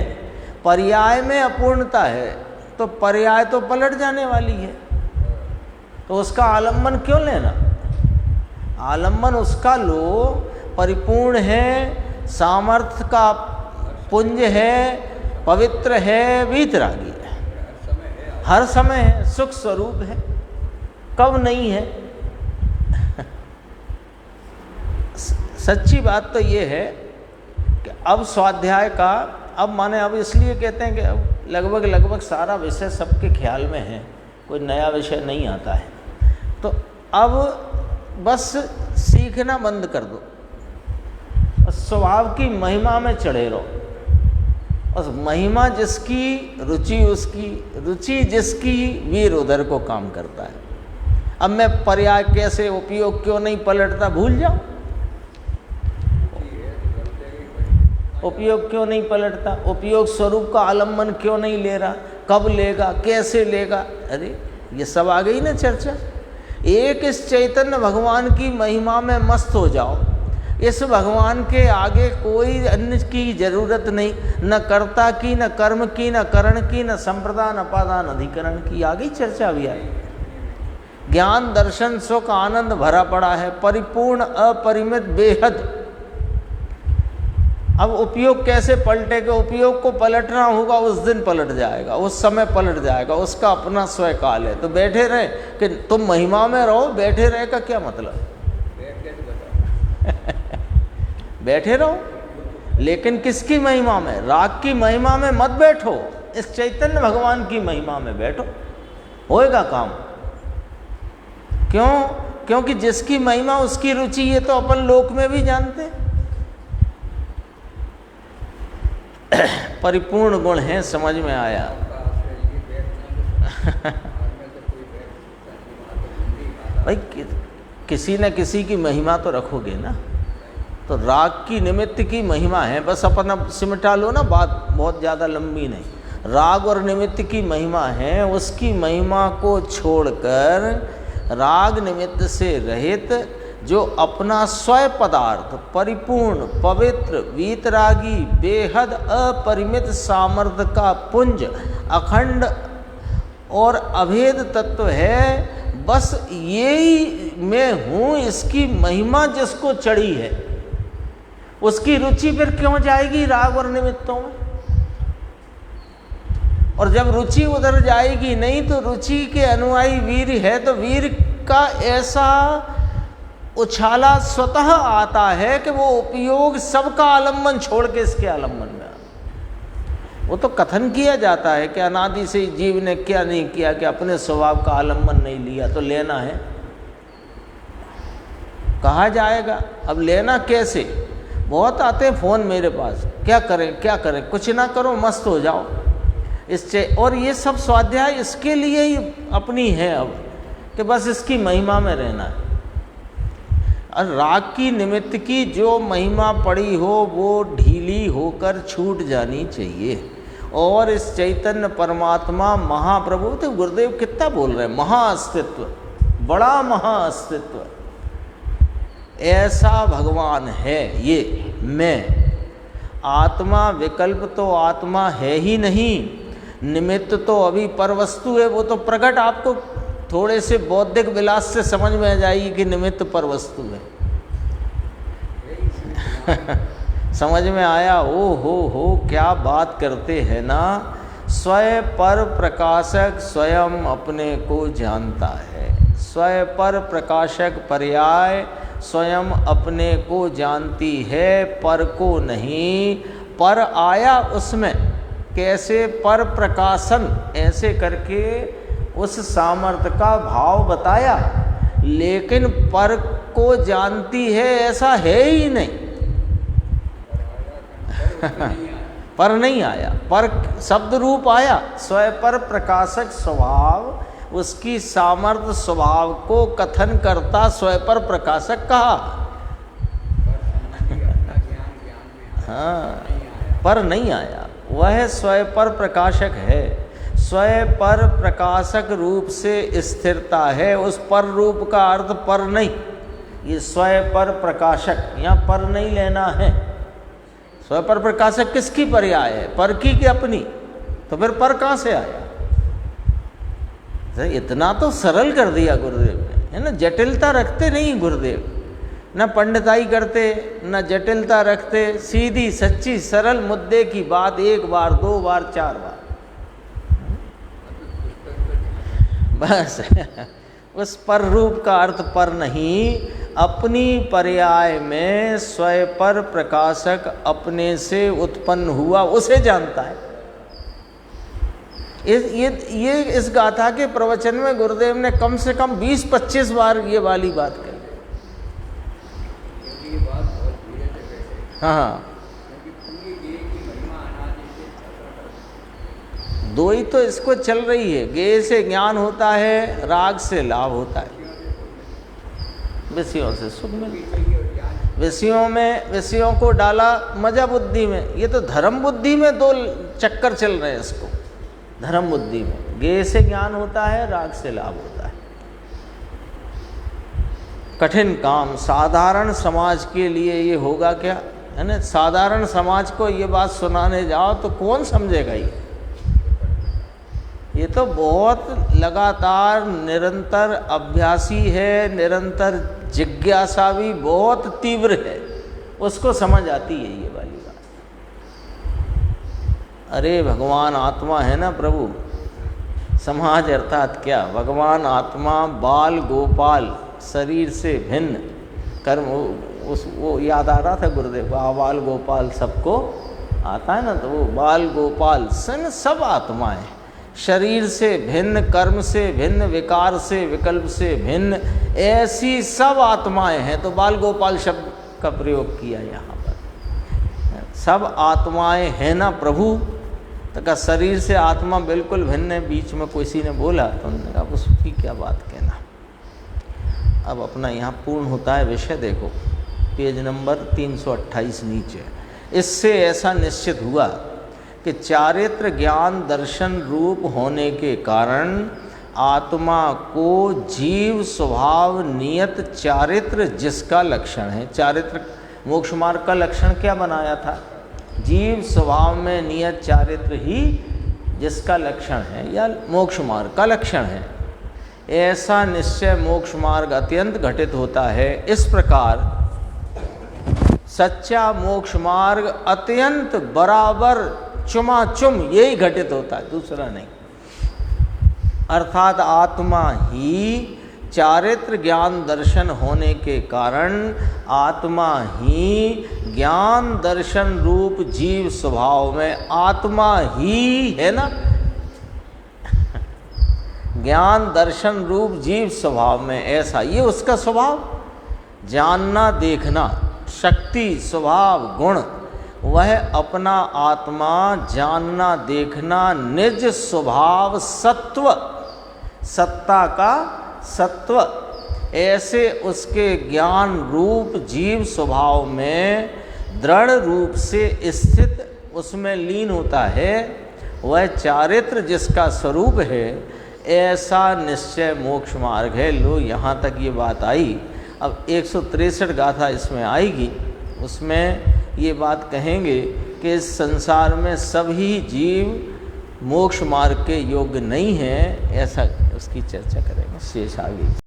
पर्याय में अपूर्णता है तो पर्याय तो पलट जाने वाली है, तो उसका आलम्बन क्यों लेना? आलम्बन उसका लो, परिपूर्ण है, सामर्थ्य का पुंज है, पवित्र है, वीतरागी है, हर समय है, सुख स्वरूप है, कब नहीं है। सच्ची बात तो ये है कि अब स्वाध्याय का, अब माने अब इसलिए कहते हैं कि अब लगभग सारा विषय सबके ख्याल में है, कोई नया विषय नहीं आता है, तो अब बस सीखना बंद कर दो, स्वभाव की महिमा में चढ़े रहो। और महिमा जिसकी, रुचि उसकी, रुचि जिसकी, वीर उधर को काम करता है। अब मैं पर्याय कैसे उपयोग क्यों नहीं पलटता, भूल जाओ। उपयोग क्यों नहीं पलटता, उपयोग स्वरूप का आलम्बन क्यों नहीं ले रहा, कब लेगा, कैसे लेगा? अरे ये सब आ गई ना चर्चा। एक इस चैतन्य भगवान की महिमा में मस्त हो जाओ। इस भगवान के आगे कोई अन्य की जरूरत नहीं, न कर्ता की, न कर्म की, न करण की, न संप्रदान अपादान अधिकरण की। आगे चर्चा भी आई। ज्ञान दर्शन सुख आनंद भरा पड़ा है, परिपूर्ण अपरिमित बेहद। अब उपयोग कैसे पलटेगा? उपयोग को पलटना होगा, उस दिन पलट जाएगा, उस समय पलट जाएगा, उसका अपना स्वयं काल है। तो बैठे रहे कि तुम महिमा में रहो, बैठे रहे का क्या मतलब? बैठे रहो, लेकिन किसकी महिमा में? राग की महिमा में मत बैठो, इस चैतन्य भगवान की महिमा में बैठो, होएगा काम। क्यों? क्योंकि जिसकी महिमा उसकी रुचि, ये तो अपन लोक में भी जानते हैं। परिपूर्ण गुण हैं, समझ में आया? भाई किसी न किसी की महिमा तो रखोगे ना। तो राग की निमित्त की महिमा है, बस अपना सिमटा लो ना, बात बहुत ज़्यादा लंबी नहीं। राग और निमित्त की महिमा है, उसकी महिमा को छोड़कर राग निमित्त से रहित जो अपना स्वयं पदार्थ परिपूर्ण, पवित्र, वीतरागी, बेहद अपरिमित सामर्थ्य का पुंज, अखंड और अभेद तत्व है, बस यही मैं हूँ, इसकी महिमा जिसको चढ़ी है, उसकी रुचि फिर क्यों जाएगी राग और निमित्तों में? और जब रुचि उधर जाएगी नहीं, तो रुचि के अनुयायी वीर है, तो वीर का ऐसा उछाला स्वतः आता है कि वो उपयोग सबका आलम्बन छोड़ के इसके आलम्बन में आता। वो तो कथन किया जाता है कि अनादि से जीव ने क्या नहीं किया कि अपने स्वभाव का आलम्बन नहीं लिया, तो लेना है। कहा जाएगा अब लेना कैसे? बहुत आते हैं फ़ोन मेरे पास, क्या करें क्या करें, कुछ ना करो, मस्त हो जाओ इससे। और ये सब स्वाध्याय इसके लिए ही अपनी है अब, कि बस इसकी महिमा में रहना है। और राग की निमित्त की जो महिमा पड़ी हो वो ढीली होकर छूट जानी चाहिए, और इस चैतन्य परमात्मा महाप्रभु, तो गुरुदेव कितना बोल रहे हैं, महाअस्तित्व, बड़ा महाअस्तित्व, ऐसा भगवान है ये मैं। आत्मा विकल्प तो आत्मा है ही नहीं, निमित्त तो अभी पर वस्तु है, वो तो प्रकट आपको थोड़े से बौद्धिक विलास से समझ में आ जाएगी कि निमित्त पर वस्तु है। समझ में आया? ओ हो क्या बात करते हैं ना। स्वयं पर प्रकाशक स्वयं अपने को जानता है, स्वयं पर प्रकाशक पर्याय स्वयं अपने को जानती है, पर को नहीं। पर आया उसमें कैसे, पर प्रकाशन ऐसे करके उस सामर्थ्य का भाव बताया, लेकिन पर को जानती है ऐसा है ही नहीं। पर नहीं आया, पर शब्द रूप आया, स्वयं पर प्रकाशक स्वभाव उसकी सामर्थ्य स्वभाव को कथन करता स्वयं पर प्रकाशक कहा। हाँ, पर नहीं आया, वह स्वयं पर प्रकाशक है, स्वयं पर प्रकाशक रूप से स्थिरता है। उस पर रूप का अर्थ पर नहीं, ये स्वयं पर प्रकाशक, यहाँ पर नहीं लेना है। स्वयं पर प्रकाशक किसकी पर्याय है, पर की कि अपनी? तो फिर पर कहाँ से आया? इतना तो सरल कर दिया गुरुदेव ने, है ना। जटिलता रखते नहीं गुरुदेव, न पंडिताई करते न जटिलता रखते, सीधी सच्ची सरल मुद्दे की बात एक बार, दो बार, चार बार, बस। उस पर रूप का अर्थ पर नहीं, अपनी पर्याय में स्वयं पर प्रकाशक अपने से उत्पन्न हुआ उसे जानता है। इस गाथा के प्रवचन में गुरुदेव ने कम से कम 20-25 बार ये वाली बात कही। हाँ, दो ही तो इसको चल रही है, गेय से ज्ञान होता है, राग से लाभ होता है, विषयों से सुख मिलता है। विषयों को डाला मजा बुद्धि में, ये तो धर्म बुद्धि में दो चक्कर चल रहे हैं इसको। धर्म बुद्धि में गेय से ज्ञान होता है, राग से लाभ होता है। कठिन काम साधारण समाज के लिए ये होगा क्या, है ना। साधारण समाज को ये बात सुनाने जाओ तो कौन समझेगा? ये तो बहुत लगातार निरंतर अभ्यासी है, निरंतर जिज्ञासा भी बहुत तीव्र है, उसको समझ आती है ये वाली बात। अरे भगवान आत्मा है ना प्रभु, समाज अर्थात क्या, भगवान आत्मा बाल गोपाल शरीर से भिन्न कर्म, वो याद आ रहा था गुरुदेव को, बाल गोपाल सबको आता है ना, तो वो बाल गोपाल सब आत्माएं, शरीर से भिन्न, कर्म से भिन्न, विकार से विकल्प से भिन्न, ऐसी सब आत्माएं हैं। तो बाल गोपाल शब्द का प्रयोग किया यहाँ पर। सब आत्माएं हैं ना प्रभु, तो का शरीर से आत्मा बिल्कुल भिन्न है। बीच में किसी ने बोला तो उन्होंने कहा उसकी क्या बात कहना। अब अपना यहाँ पूर्ण होता है विषय, देखो पेज नंबर 328 नीचे। इससे ऐसा निश्चित हुआ कि चारित्र ज्ञान दर्शन रूप होने के कारण आत्मा को जीव स्वभाव नियत चारित्र जिसका लक्षण है। चारित्र मोक्ष मार्ग का लक्षण क्या बनाया था? जीव स्वभाव में नियत चारित्र ही जिसका लक्षण है या मोक्ष मार्ग का लक्षण है, ऐसा निश्चय मोक्ष मार्ग अत्यंत घटित होता है। इस प्रकार सच्चा मोक्ष मार्ग अत्यंत बराबर चुमाचुम यही घटित होता है, दूसरा नहीं। अर्थात आत्मा ही चारित्र ज्ञान दर्शन होने के कारण आत्मा ही ज्ञान दर्शन रूप जीव स्वभाव में आत्मा ही है ना। ज्ञान दर्शन रूप जीव स्वभाव में ऐसा, ये उसका स्वभाव, जानना देखना शक्ति स्वभाव गुण, वह अपना आत्मा जानना देखना निज स्वभाव सत्व, सत्ता का सत्व, ऐसे उसके ज्ञान रूप जीव स्वभाव में दृढ़ रूप से स्थित उसमें लीन होता है। वह चारित्र जिसका स्वरूप है, ऐसा निश्चय मोक्ष मार्ग है। लो यहाँ तक ये बात आई। अब 163 गाथा इसमें आएगी, उसमें ये बात कहेंगे कि इस संसार में सभी जीव मोक्ष मार्ग के योग्य नहीं हैं, ऐसा उसकी चर्चा करेंगे शेष आगे।